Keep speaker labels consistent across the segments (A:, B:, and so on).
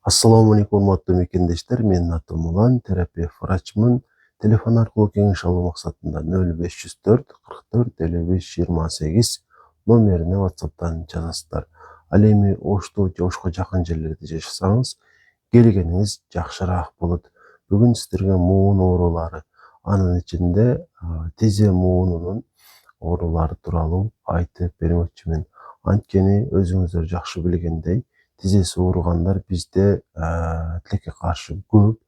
A: Assalomu alaykum hurmatli mekendeshler. Men adım Ulan, terapiya vrachman. Telefon arqali kengеш alуу maqsadida 0504 44 55 28 номерine WhatsApp'tan жазасыздар. Ал эми Ошто же Ошко жакын жерлерде жашасаңыз, келгениңиz жакшыраак болот. Бүгүн сиздерге муун оорулары, анын ичинде тизе муунунун оорулары тууралуу айтып бермекчимин. Анткени өзүңүздөр жакшы билгендей, тизеси ооругандар бизде тилекке каршы көп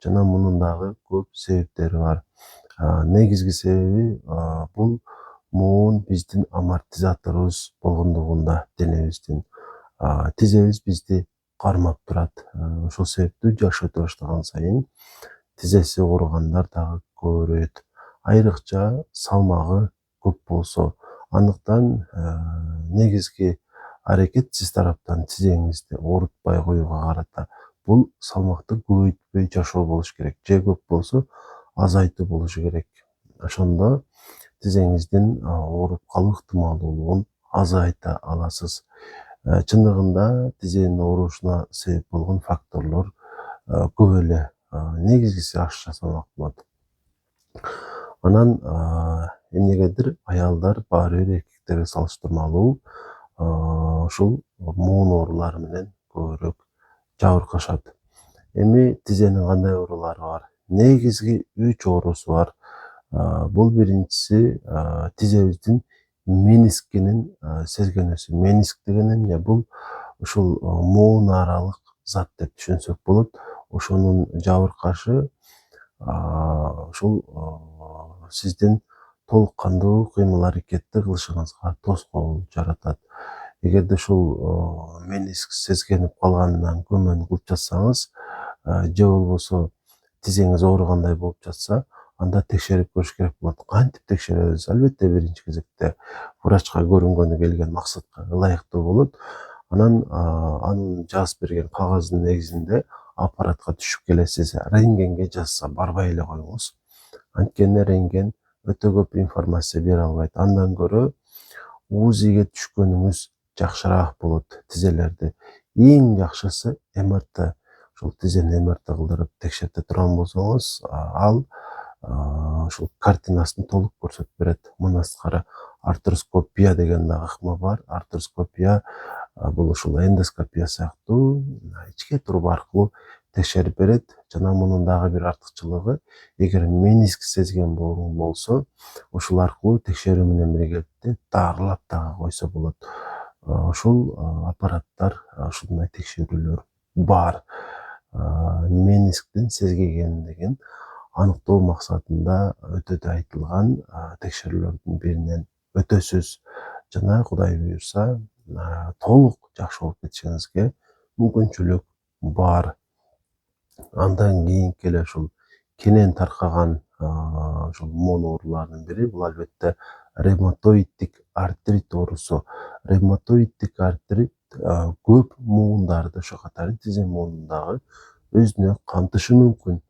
A: жана мунун дагы көп себептери бар. Негизги себеби бул муун биздин амортизаторубуз болгондугунда денебиздин. Тизебиз бизди кармап турат. Ошол себептүү жаш өтө баштаган сайын тизеси ооругандар дагы көбөйөт. Айрыкча салмагы көп болсо. Андыктан негизги аракет сиз тараптан тизеңизди оорутпай коюуга карата. Бул салмакты көбөйтпөй жашоо болуш керек. Же көп болсо азайтуу болушу керек. Ошондо тизеңиздин ооруп калуу ыктымалдуулугун азайта аласыз. Чындыгында тизенин оорушуна себеп болгон факторлор көп эле. Негизгиси аш жасамак болот. Анан эмнегедир аялдар баары бир эркектерге салыштырмалуу ушул муун оорулары менен көбүрөөк жабыркашат. Эми тизенин кандай оорулары бар? Негизги 3 оорусу бар. Бул биринчиси тизебиздин менискинин сезгенүүсү. Мениск деген эмне? Бул ушул муун аралык зат деп түшүнсөк болот. Ошонун жабыркашы ушул сиздин толук кандуу кыймыл аракетти кылышыңызга тоскоол жаратат. Эгерде ушул мениск сезгенип калганынан көмөн кылып жатсаңыз, же болбосо тизеңиз ооругандай болуп жатса, анда текшерип көрүш керек болот. Кантип текшеребиз? Албетте биринчи кезекте врачка көрүнгөнү келген максатка ылайыктуу болот. Анан анын жазып берген кагаздын негизинде аппаратка түшүп келесиз. Рентгенге жазса барбай эле коюңуз. Анткени рентген өтө көп информация бере албайт. Андан көрө УЗИге түшкөнүңүз жакшыраак болот тизелерди. Эң жакшысы МРТ. Ушул тизени МРТ кылдырып текшерте турган болсоңуз, ал ушул картинасын толук көрсөтүп берет. Мындан тышкары артроскопия деген дагы ыкма бар. Артроскопия бул ушул эндоскопия сыяктуу ичке туруп аркылуу текшерип берет. Жана мунун дагы бир артыкчылыгы, эгер мениск сезген болсо, ушул аркылуу текшерүү менен биргеликте дарылап дагы койсо болот. Ушул аппараттар, ушундай текшерүүлөр бар. Менисктин сезгегендигин аныктоо максатында өтөдө айтылган текшерүүлөрдүн биринен өтөсүз. Жана Кудай буйрса, толук жакшы болуп кетишиңизге мүмкүнчүлүк бар. Андан кийинки эле ушул кенен таркаган ушул муун ооруларынын бири бул албетте ревматоиддик артрит оорусу. Ревматоиддик артрит көп муундарды, ошол катары тизе муунун дагы өзүнө камтышы мүмкүн.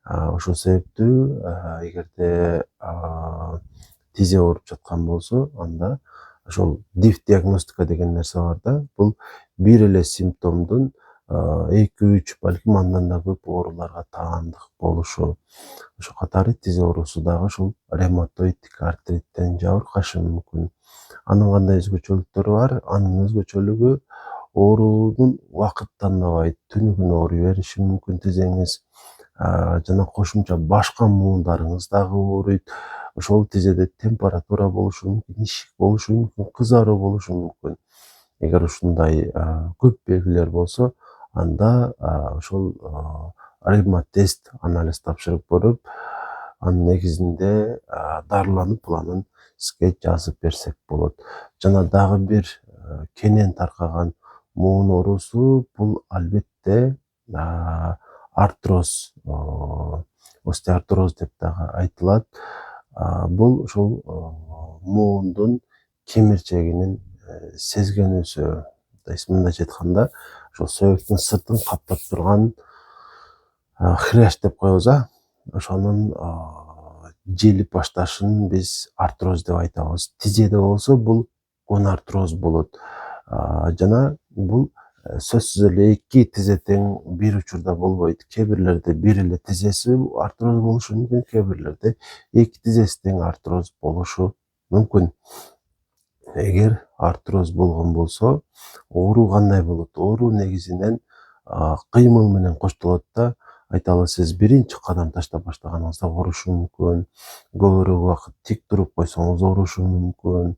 A: Ошол себептүү эгерде тизе ооруп жаткан болсо, анда ошол диф диагностика деген нерсе бар да. Бул бир эле симптомдун 2-3 балким андан да көп ооруларга таандык болушу. Ошол катары тизе оорусу дагы ушул ревматоиддик артриттен жабыркашы мүмкүн. Анын кандай өзгөчөлүктөрү бар? Анын өзгөчөлүгү оорунун убакыт тандабайт. Түнү күнү ооруй бериши мүмкүн тизеңиз. Жана кошумча башка муундарыңыз дагы ооруйт. Ошол тизеде температура болушу мүмкүн, ишик болушу мүмкүн, кызаруу болушу мүмкүн. Эгер ушундай көп белгилер болсо, анда ошол ревмотест анализ тапшырып көрүп, анын негизинде дарылануу планын сизге жазып берсек болот. Жана дагы бир кенен таркаган муун оорусу бул албетте артроз, остеартроз деп дагы айтылат. Бул ушул муундун кемирчегинин сезгенүүсү. Мындайча айтканда, ошол сөйөктүн сыртын каптап турган хрящ деп коебуз, ошонун желип башташын биз артроз деп айтабыз. Тизеде болсо бул гонартроз болот. Жана бул сөзсүз эле эки тизе тең бир учурда болбойт. Кээ бирлерде бир эле тизеси артроз болушу мүмкүн, кээ бирлерде эки тизеси тең артроз болушу мүмкүн. Эгер артроз болгон болсо, оору кандай болот? Оору негизинен кыймыл менен коштолот да. Айталы сиз биринчи кадам таштап баштаганыңызда оорушу мүмкүн, көбүрөөк убакыт тик туруп койсоңуз оорушу мүмкүн.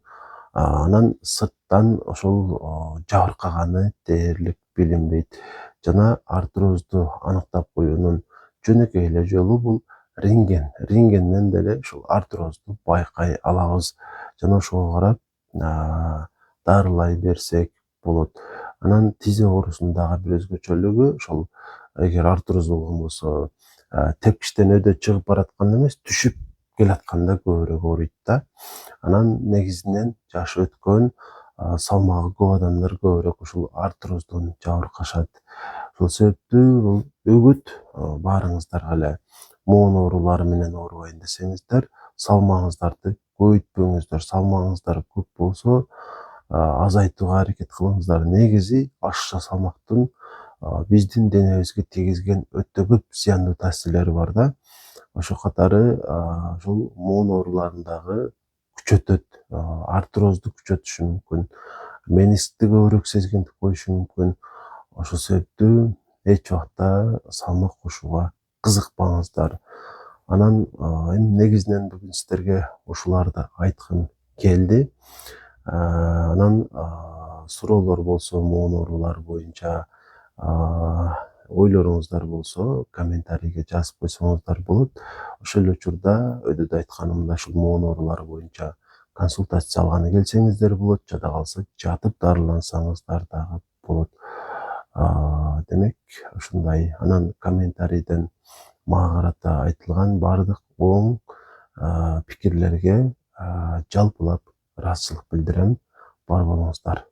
A: Анан сырттан ошол жабыркаганы дээрлик билинбейт. Жана артрозду аныктап коюунун жөнөкөй эле жолу бул рентген. Рентгенден деле ушул артрозду байкай алабыз. Жана ошого карап дарылай берсек болот. Анан тизе оорусунун дагы бир өзгөчөлүгү ошол эгер артроз болгон болсо, тепкичтен өйдө чыгып баратканда эмес, түшүп келатканда көбүрөөк ооруйт да. Анан негизинен жашы өткөн, салмагы көп адамдар көбүрөөк ушул артроздон жабыркашат. Ошол себептүү бул өгүт баарыңыздарга эле моон оорулары менен оорубайм десеңиздер, салмагыңыздарды көбөйтпөңүздөр. Салмагыңыздар көп болсо, азайтууга аракет кылыңыздар. Негизи ашыкча салмактын биздин денебизге тийгизген өтө көп зыяндуу таасирлери бар да. Ошол катары ушул моон ооруларын дагы күчөтөт, артрозду күчөтүшү мүмкүн, менисктти көбүрөөк сезгендик коюшу мүмкүн. Ошол себептүү эч убакта салмак кошууга кызыкпаңыздар. Анан эми негизинен бүгүн сиздерге ушуларды айткым келди. Анан суроолор болсо, моон оорулары боюнча ойлоруңуздар болсо, комментарийге жазып койсоңуздар болот. Ошол эле учурда өйдөдө айтканымдай ушул моон оорулары боюнча консультация алганы келсеңиздер болот, жада калса жатып дарылансаңыздар дагы болот. Демек ушундай. Анан комментарийден мага карата айтылган баардык оң пикирлерге жалпылап ыраазычылык билдирем. Бар болуңуздар.